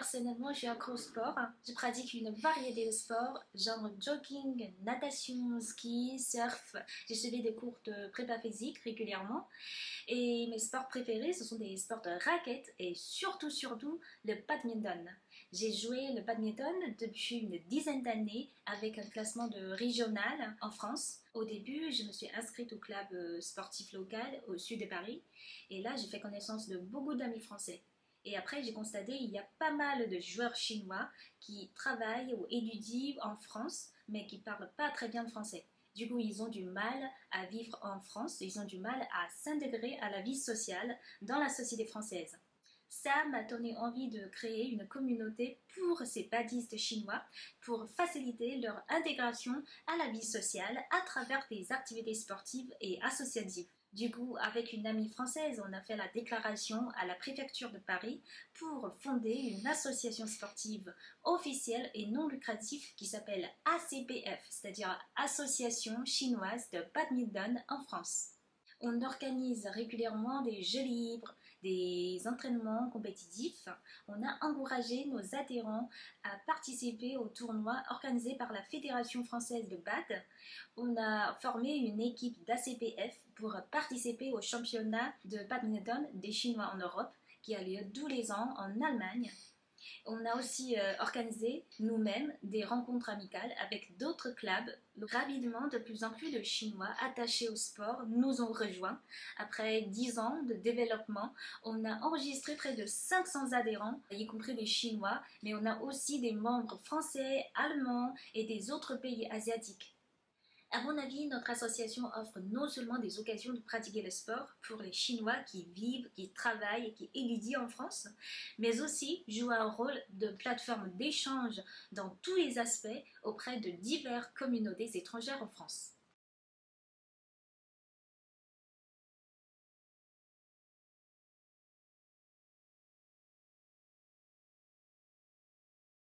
Personnellement, je suis accro au sport. Je pratique une variété de sports, genre jogging, natation, ski, surf. J'ai suivi des cours de prépa physique régulièrement. Et mes sports préférés, ce sont des sports de raquettes et surtout le badminton. J'ai joué le badminton depuis une dizaine d'années avec un classement de régional en France. Au début, je me suis inscrite au club sportif local au sud de Paris. Et là, j'ai fait connaissance de beaucoup d'amis français. Et après, j'ai constaté qu'il y a pas mal de joueurs chinois qui travaillent ou étudient en France, mais qui ne parlent pas très bien le français. Du coup, ils ont du mal à vivre en France, ils ont du mal à s'intégrer à la vie sociale dans la société française. Ça m'a donné envie de créer une communauté pour ces badistes chinois pour faciliter leur intégration à la vie sociale à travers des activités sportives et associatives. Du coup, avec une amie française, on a fait la déclaration à la préfecture de Paris pour fonder une association sportive officielle et non lucrative qui s'appelle ACPF, c'est-à-dire Association chinoise de badminton en France. On organise régulièrement des jeux libres, des entraînements compétitifs. On a encouragé nos adhérents à participer aux tournois organisés par la Fédération française de bad. On a formé une équipe d'ACPF pour participer au championnat de badminton des Chinois en Europe qui a lieu tous les ans en Allemagne. On a aussi organisé nous-mêmes des rencontres amicales avec d'autres clubs. Rapidement, de plus en plus de Chinois attachés au sport nous ont rejoints. Après 10 ans de développement, on a enregistré près de 500 adhérents, y compris des Chinois, mais on a aussi des membres français, allemands et des autres pays asiatiques. À mon avis, notre association offre non seulement des occasions de pratiquer le sport pour les Chinois qui vivent, qui travaillent et qui étudient en France, mais aussi joue un rôle de plateforme d'échange dans tous les aspects auprès de diverses communautés étrangères en France.